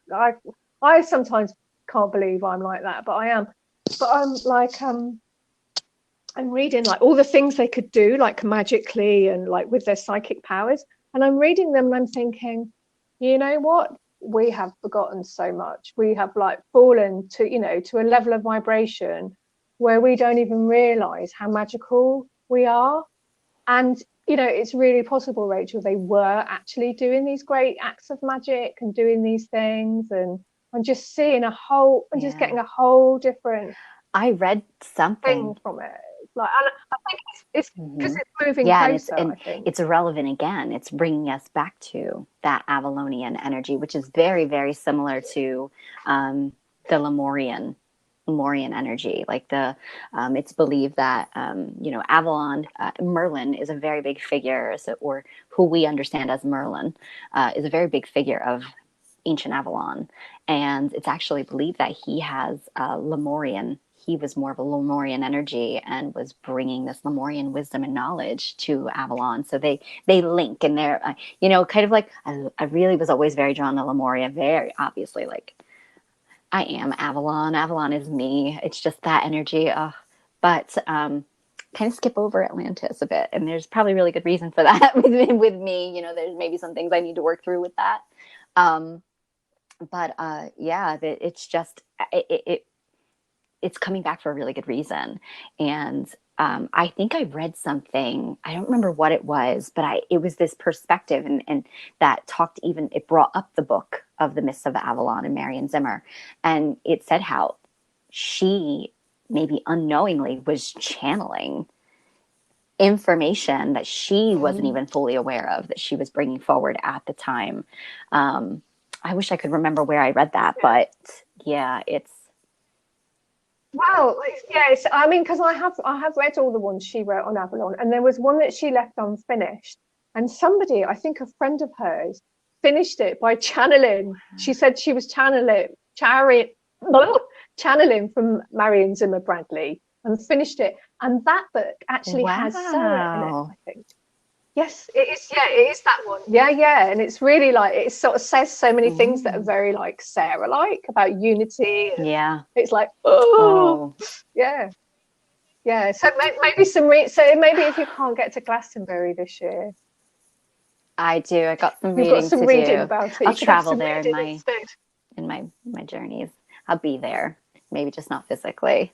I sometimes can't believe I'm like that, but I am. But I'm like, I'm reading like all the things they could do, like magically and like with their psychic powers. And I'm reading them and I'm thinking, you know what? We have forgotten so much. We have like fallen to, to a level of vibration where we don't even realize how magical we are. And, it's really possible, Rachel, they were actually doing these great acts of magic and doing these things. And I'm just seeing just getting a whole different. I read something from it. Like, I think it's because it's moving closer. And it's irrelevant again. It's bringing us back to that Avalonian energy, which is very, very similar to the Lemurian energy. Like it's believed that Avalon, Merlin is a very big figure, or who we understand as Merlin, is a very big figure of ancient Avalon, and it's actually believed that he has Lemurian. He was more of a Lemurian energy and was bringing this Lemurian wisdom and knowledge to Avalon. So they link, and they're kind of like I really was always very drawn to Lemuria. Very obviously, like I am Avalon. Avalon is me. It's just that energy. But kind of skip over Atlantis a bit, and there's probably really good reason for that with me. There's maybe some things I need to work through with that. But it's just it's coming back for a really good reason. And I think I read something, I don't remember what it was, but it was this perspective, and that talked, even it brought up the book of the Mists of Avalon and Marion Zimmer, and it said how she maybe unknowingly was channeling information that she wasn't even fully aware of, that she was bringing forward at the time. I wish I could remember where I read that, but yeah, it's. Well, yes, I mean, because I have read all the ones she wrote on Avalon, and there was one that she left unfinished, and somebody, I think a friend of hers, finished it by channeling. She said she was channeling from Marion Zimmer Bradley, and finished it. And that book actually has Sarah in it, I think. Yes, it is. Yeah, it is that one. Yeah, yeah. And it's really like, it sort of says so many things that are very like Sarah-like about unity. Yeah. It's like, oh. Yeah. Yeah. So maybe so maybe if you can't get to Glastonbury this year. I do. I got some You've reading got some to reading do. about it. I'll travel there in my journeys. I'll be there. Maybe just not physically.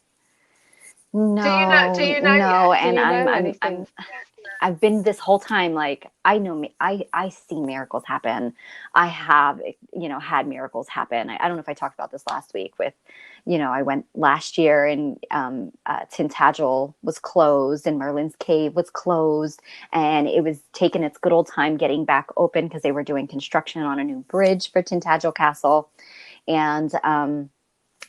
No, do you know no, yet? and I've been this whole time, like, I know me, I see miracles happen. I have, had miracles happen. I don't know if I talked about this last week with, I went last year, and Tintagel was closed and Merlin's Cave was closed, and it was taking its good old time getting back open because they were doing construction on a new bridge for Tintagel Castle. And,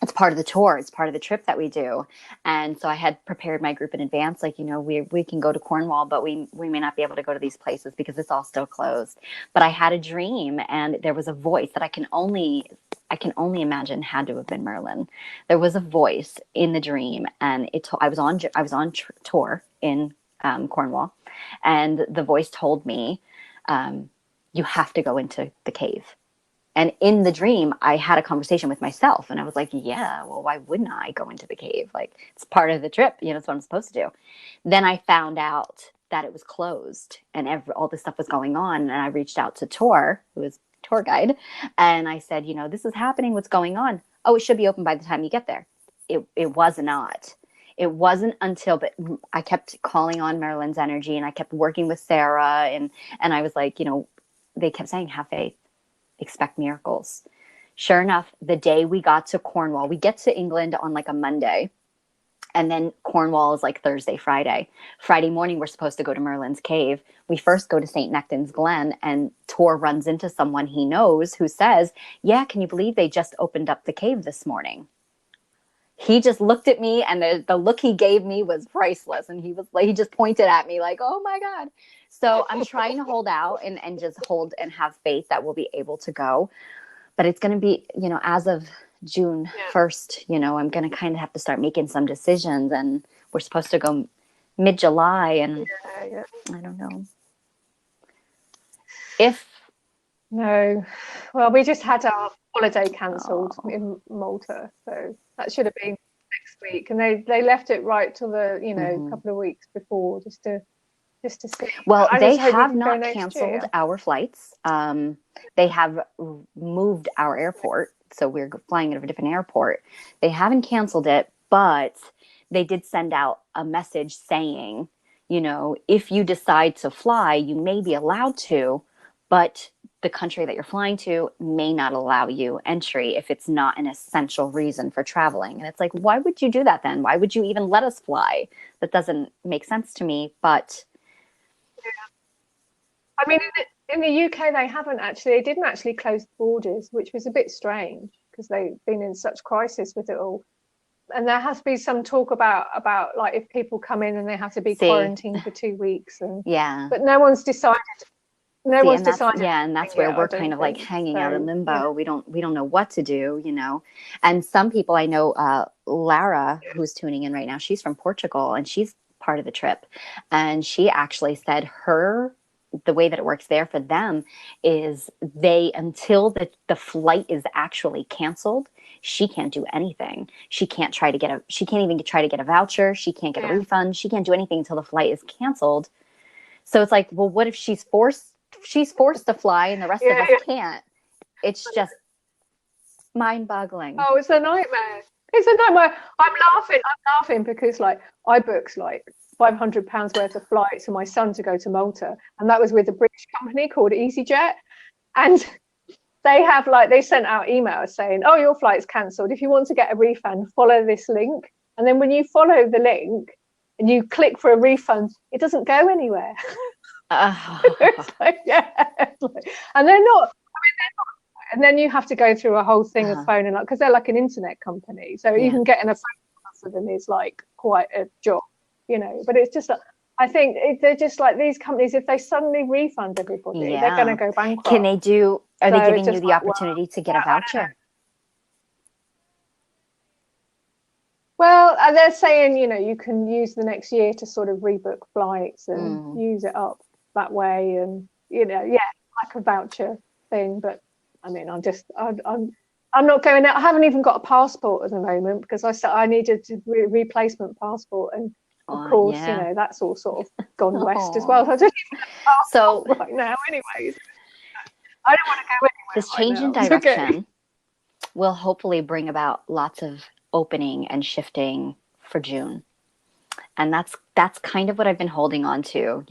it's part of the tour. It's part of the trip that we do. And so I had prepared my group in advance. Like, we can go to Cornwall, but we may not be able to go to these places because it's all still closed. But I had a dream, and there was a voice that I can only imagine had to have been Merlin. There was a voice in the dream, and I was on tour in Cornwall, and the voice told me, you have to go into the cave. And in the dream, I had a conversation with myself, and I was like, yeah, well, why wouldn't I go into the cave? Like, it's part of the trip. It's what I'm supposed to do. Then I found out that it was closed, and all this stuff was going on. And I reached out to Tor, who is tour guide. And I said, this is happening. What's going on? Oh, it should be open by the time you get there. It was not. It wasn't until, but I kept calling on Merlin's energy, and I kept working with Sarah. And I was like, they kept saying, have faith. Expect miracles. Sure enough, the day we got to Cornwall, we get to England on like a Monday, and then Cornwall is like Thursday, Friday. Friday morning, we're supposed to go to Merlin's Cave. We first go to St. Nectan's Glen, and Tor runs into someone he knows who says, yeah, can you believe they just opened up the cave this morning? He just looked at me, and the look he gave me was priceless. And he just pointed at me like, oh my God. So I'm trying to hold out and just hold and have faith that we'll be able to go. But it's going to be, as of June 1st, I'm going to kind of have to start making some decisions. And we're supposed to go mid-July. And I don't know. No. Well, we just had our holiday cancelled in Malta. So that should have been next week. And they left it right till the, couple of weeks before just to see. Well, they have not canceled our flights. They have moved our airport, so we're flying at a different airport. They haven't canceled it, but they did send out a message saying, if you decide to fly, you may be allowed to, but the country that you're flying to may not allow you entry if it's not an essential reason for traveling. And it's like, why would you do that then? Why would you even let us fly? That doesn't make sense to me, but... I mean, in the UK, they didn't actually close the borders, which was a bit strange because they've been in such crisis with it all. And there has to be some talk about like if people come in and they have to be quarantined for 2 weeks. But no one's decided. Yeah, and that's where we're kind of like hanging out in limbo. Yeah. We don't know what to do, And some people I know, Lara, who's tuning in right now, she's from Portugal, and she's part of the trip. And she actually said the way that it works there for them is until the flight is actually canceled, she can't do anything. She can't even try to get a voucher. She can't get a refund. She can't do anything until the flight is canceled. So it's like, well, what if she's forced to fly and the rest of us can't? It's just mind-boggling. Oh, it's a nightmare. I'm laughing because like I booked like £500 worth of flights for my son to go to Malta, and that was with a British company called EasyJet. And they sent out emails saying, oh, your flight's cancelled. If you want to get a refund, follow this link. And then when you follow the link and you click for a refund, it doesn't go anywhere. And they're not. And then you have to go through a whole thing of phoning up, because they're like an internet company. So even getting a phone for them is like quite a job, But it's just like, I think they're just like these companies, if they suddenly refund everybody, they're going to go bankrupt. Are they giving you the opportunity to get a voucher? Well, they're saying, you can use the next year to sort of rebook flights and use it up that way. And, like a voucher thing. But I mean, I'm not going out. I haven't even got a passport at the moment, because I needed a replacement passport. And of course, that's all sort of gone west as well. So I don't even have a passport right now anyways. I don't want to go anywhere. This change in direction will hopefully bring about lots of opening and shifting for June. And that's kind of what I've been holding on to.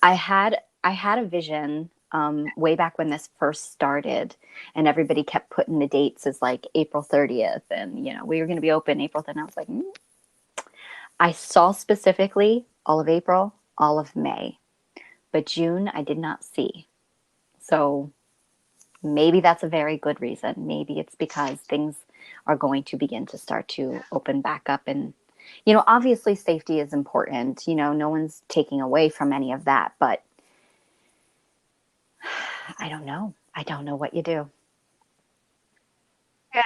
I had a vision way back when this first started, and everybody kept putting the dates as like April 30th, and we were going to be open April 10th. And I was like, I saw specifically all of April, all of May, but June I did not see. So maybe that's a very good reason. Maybe it's because things are going to begin to start to open back up. And, obviously safety is important. No one's taking away from any of that, but I don't know. I don't know what you do. Yeah.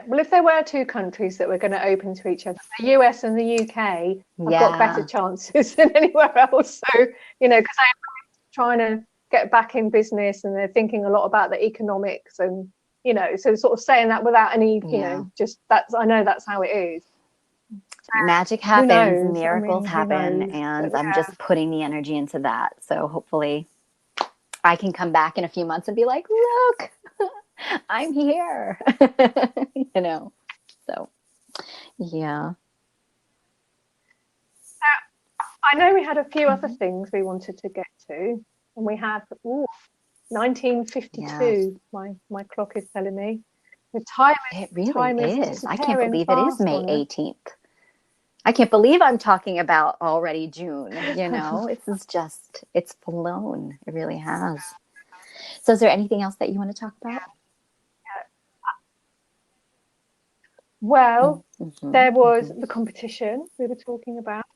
Well, if there were two countries that were going to open to each other, the US and the UK have got better chances than anywhere else. So, because they're trying to get back in business, and they're thinking a lot about the economics, and, so sort of saying that without any, I know that's how it is. Magic happens, miracles happen, and I'm just putting the energy into that. So hopefully I can come back in a few months and be like, look, I'm here, so yeah. I know we had a few other things we wanted to get to, and we have 1952. Yes. My clock is telling me the time. It really is. I can't believe it is May 18th. I can't believe I'm talking about already June. It's flown. It really has. So is there anything else that you want to talk about? Well, there was the competition we were talking about.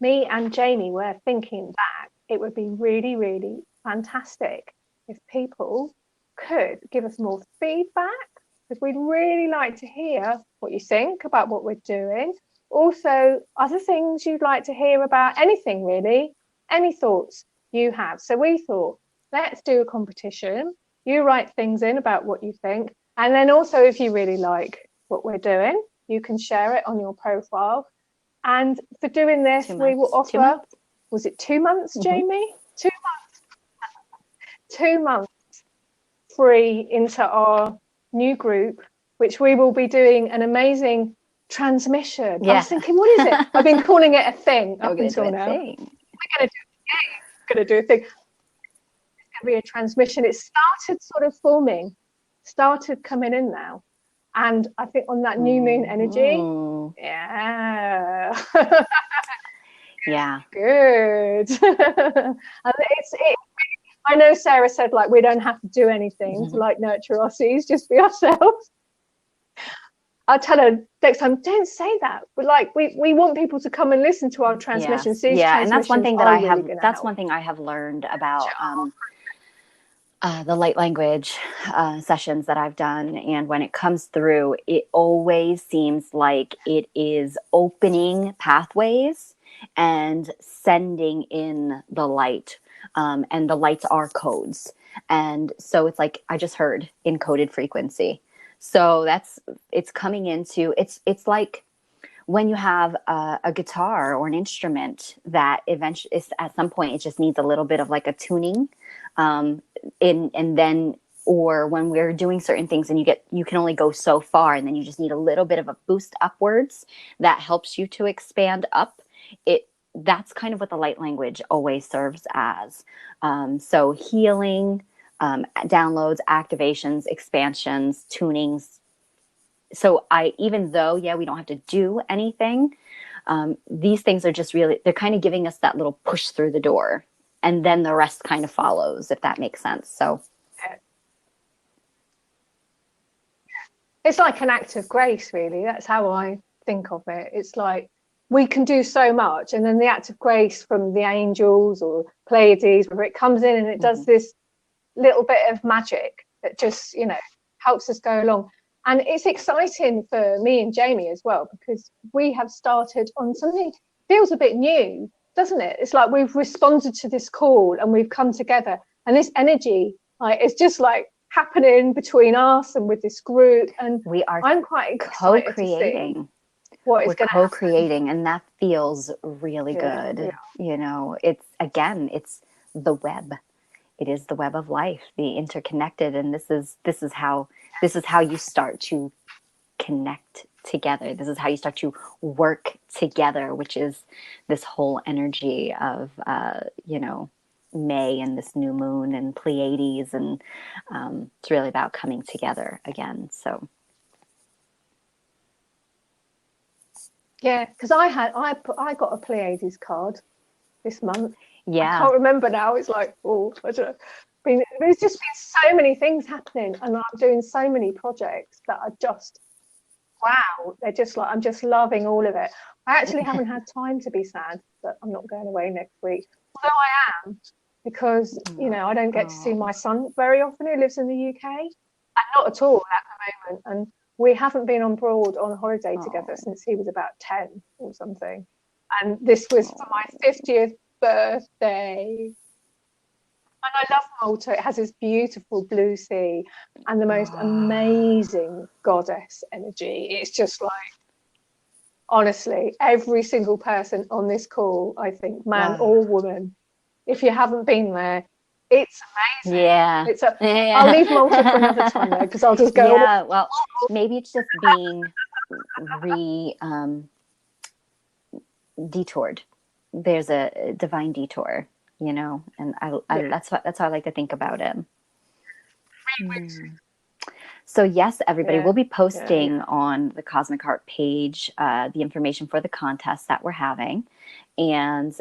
Me and Jamie were thinking that it would be really, really fantastic if people could give us more feedback, because we'd really like to hear what you think about what we're doing. Also, other things you'd like to hear about, anything really, any thoughts you have. So we thought, let's do a competition. You write things in about what you think. And then also, if you really like what we're doing, you can share it on your profile. And for doing this, we will offer, was it 2 months, Jamie? 2 months. 2 months free into our new group, which we will be doing an amazing transmission. Yeah. I was thinking, what is it? I've been calling it a thing up until now. We're going to do a thing. It's going to be a transmission. It started sort of forming, started coming in now. And I think on that new moon energy, yeah. Good. And I know Sarah said, like, we don't have to do anything to, like, nurture our seeds, just be ourselves. I'll tell her next time, don't say that. But, like, we want people to come and listen to our transmissions. Yes. Yeah, and that's one thing that one thing I have learned about the light language sessions that I've done. And when it comes through, it always seems like it is opening pathways and sending in the light. And the lights are codes. And so it's like, I just heard encoded frequency. So it's coming into, it's like when you have a guitar or an instrument that eventually is, at some point, it just needs a little bit of like a tuning. And then or when we're doing certain things and you can only go so far, and then you just need a little bit of a boost upwards that helps you to expand up. That's kind of what the light language always serves as. So healing, downloads, activations, expansions, tunings. So even though, yeah, we don't have to do anything, these things are just really, they're kind of giving us that little push through the door, and then the rest kind of follows, if that makes sense. So it's like an act of grace, really. That's how I think of it. It's like we can do so much, and then the act of grace from the angels or Pleiades, where it comes in and it does this little bit of magic that just, helps us go along. And it's exciting for me and Jamie as well, because we have started on something feels a bit new, doesn't it? It's like we've responded to this call and we've come together, and this energy, like, it's just like happening between us and with this group, and I'm quite excited co-creating. To see what is going to happen. Co-creating, and that feels really good. Yeah. It's the web. It is the web of life, the interconnected, and this is how you start to connect together. This is how you start to work together, which is this whole energy of May and this new moon and Pleiades, and it's really about coming together again. So yeah, because I got a Pleiades card this month. Yeah, I can't remember now. It's like, I don't know. There's just been so many things happening, and I'm doing so many projects that are just wow. They're just like, I'm just loving all of it. I actually haven't had time to be sad that I'm not going away next week, although I am, because I don't get to see my son very often, who lives in the UK, and not at all at the moment. And we haven't been abroad on holiday together since he was about 10 or something. And this was for my 50th birthday. And I love Malta. It has this beautiful blue sea and the most amazing goddess energy. It's just like, honestly, every single person on this call, I think, man or woman, if you haven't been there, it's amazing. Yeah. I'll leave Malta for another time though, because I'll just go. Yeah, well, maybe it's just being detoured. There's a divine detour, and I that's how I like to think about it. So yes, everybody, we'll be posting on the Cosmic Heart page the information for the contest that we're having, and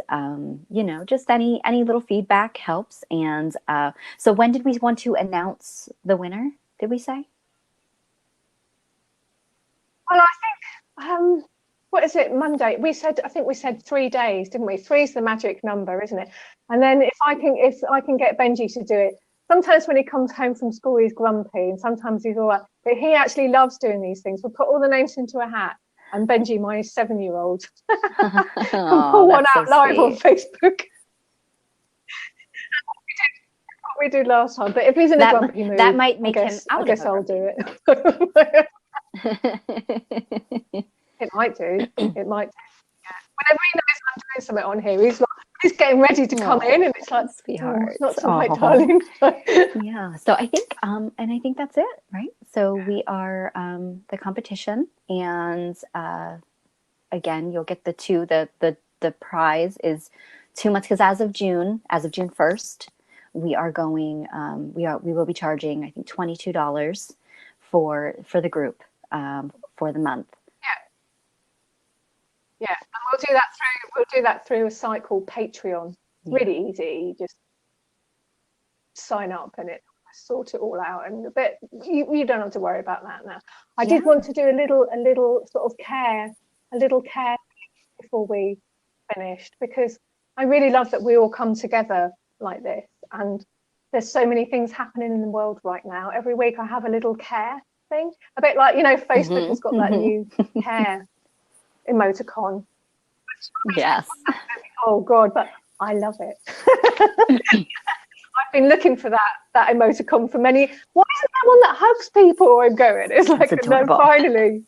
just any little feedback helps. And so when did we want to announce the winner? Did we say? Well, I think what is it, Monday? I think we said 3 days, didn't we? 3 is the magic number, isn't it? And then if I can get Benji to do it. Sometimes when he comes home from school, he's grumpy, and sometimes he's all right. But he actually loves doing these things. We'll put all the names into a hat, and Benji, my 7-year-old, can pull one out live on Facebook. What we did last time. But if he's in a grumpy mood, that might make him out. I guess I'll do it. It might do. It might. Yeah. Whenever he knows I'm doing something on here, he's getting ready to come in, and it's like, sweetheart, not so right, darling. Yeah. So I think, and I think that's it, right? So we are the competition, and again, you'll get the prize is 2 months, because as of June 1st, we are going. We will be charging, I think, $22 for the group for the month. Yeah, and we'll do that through a site called Patreon. It's really easy. You just sign up and it sort it all out, and you don't have to worry about that now. I did want to do a little sort of care before we finished, because I really love that we all come together like this, and there's so many things happening in the world right now. Every week I have a little care thing, a bit like Facebook has got that new care emoticon. Yes. Oh God, but I love it. I've been looking for that emoticon for many. Why isn't there one that hugs people? I'm going. It's like, no, finally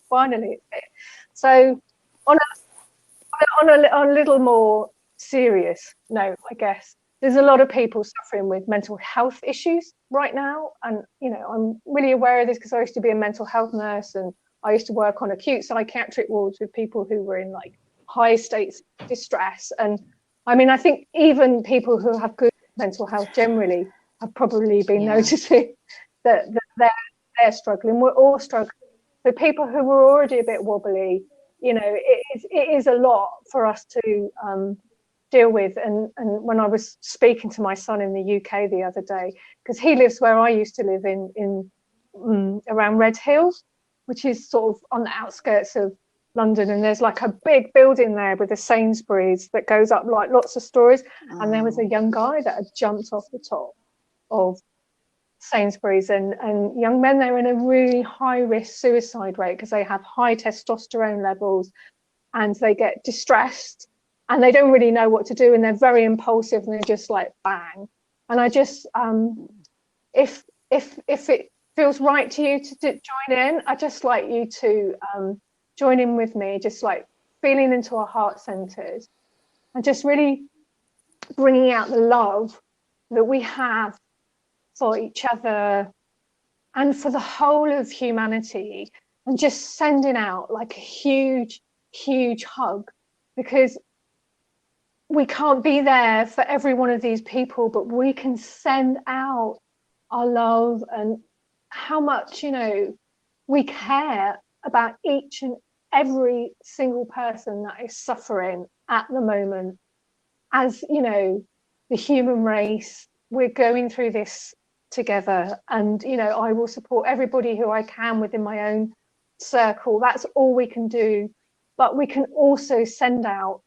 it's it. So on a little more serious note, I guess, there's a lot of people suffering with mental health issues right now. And, you know, I'm really aware of this because I used to be a mental health nurse, and I used to work on acute psychiatric wards with people who were in like high states of distress. And I mean, I think even people who have good mental health generally have probably been noticing that they're struggling. We're all struggling. So people who were already a bit wobbly, you know, it is a lot for us to deal with. And when I was speaking to my son in the UK the other day, because he lives where I used to live in around Red Hill, which is sort of on the outskirts of London, and there's like a big building there with a Sainsbury's that goes up like lots of stories. And there was a young guy that had jumped off the top of Sainsbury's, and young men, they're in a really high risk suicide rate because they have high testosterone levels and they get distressed and they don't really know what to do, and they're very impulsive and they're just like bang. And I just if it feels right to you to join in, I just like you to join in with me, just like feeling into our heart centers and just really bringing out the love that we have for each other and for the whole of humanity, and just sending out like a huge hug, because we can't be there for every one of these people, but we can send out our love and how much, you know, we care about each and every single person that is suffering at the moment. As you know, the human race, we're going through this together, and you know, I will support everybody who I can within my own circle. That's all we can do. But we can also send out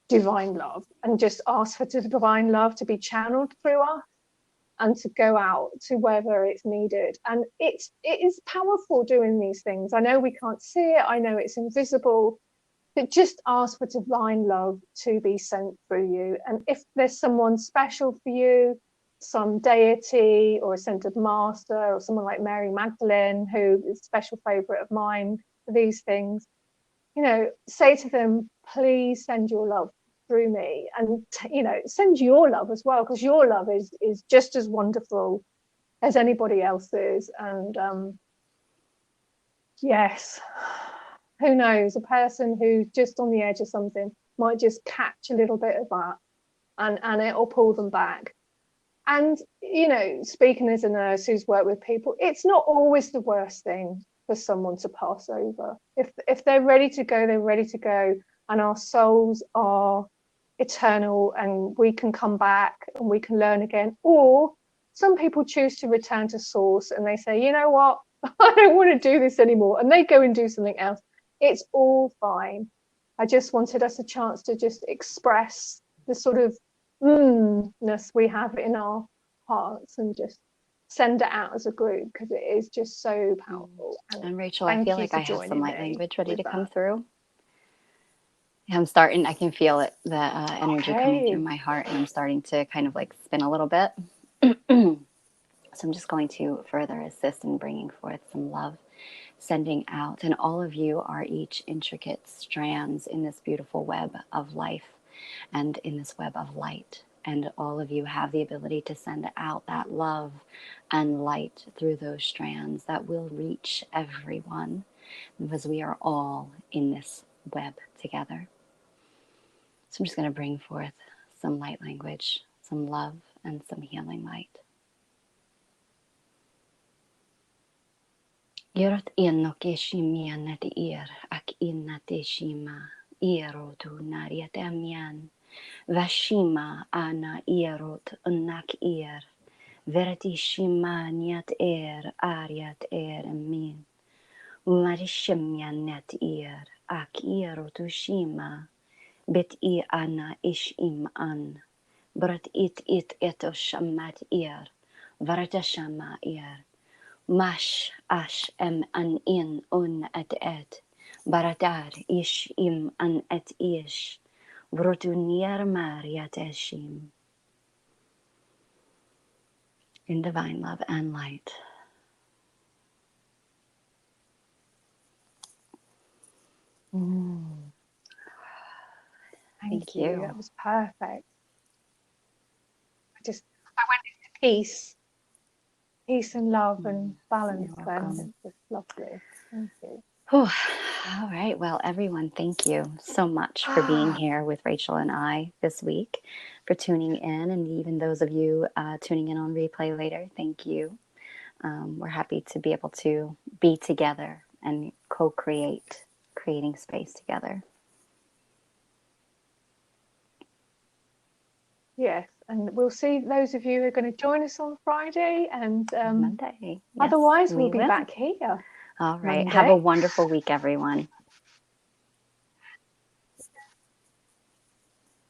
divine love and just ask for divine love to be channeled through us and to go out to wherever it's needed. And it is powerful doing these things. I know we can't see it, I know it's invisible, but just ask for divine love to be sent through you. And if there's someone special for you, some deity or a scented master or someone like Mary Magdalene, who is a special favorite of mine for these things, you know, say to them, please send your love through me, and you know, send your love as well, because your love is just as wonderful as anybody else's. And yes, who knows, a person who's just on the edge of something might just catch a little bit of that, and it'll pull them back. And you know, speaking as a nurse who's worked with people, it's not always the worst thing for someone to pass over. If they're ready to go, they're ready to go, and our souls are eternal, and we can come back and we can learn again. Or some people choose to return to source and they say, you know what, I don't want to do this anymore, and they go and do something else. It's all fine. I just wanted us a chance to just express the sort of ness we have in our hearts and just send it out as a group, because it is just so powerful. And Rachel, I feel like I have some light language ready to come through. I'm starting, I can feel it, the energy coming through my heart, and I'm starting to kind of like spin a little bit. So I'm just going to further assist in bringing forth some love, sending out. And all of you are each intricate strands in this beautiful web of life and in this web of light. And all of you have the ability to send out that love and light through those strands that will reach everyone, because we are all in this web together. So I'm just going to bring forth some light language, some love, and some healing light. Yerot enok eshimianet ak innate shima erotu nariat amian vashima ana erot unak verati shima niat ariat min marishimianet ak erotu shima bet ana ishim an brat it eto shamat varata shama Mash ash an in un et baratar ish im an et ish vrotunier mariat eshim. In divine love and light. Thank you. That was perfect. I went into peace and love and balance. You're welcome. And it's just lovely. Thank you. All right. Well, everyone, thank you so much for being here with Rachel and I this week, for tuning in, and even those of you tuning in on replay later, thank you. We're happy to be able to be together and creating space together. Yes, and we'll see those of you who are going to join us on Friday, and Monday. Yes, otherwise we'll be back here. All right. Monday. Have a wonderful week, everyone.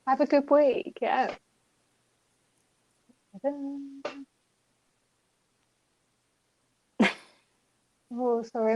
Have a good week. Yeah. Oh, sorry.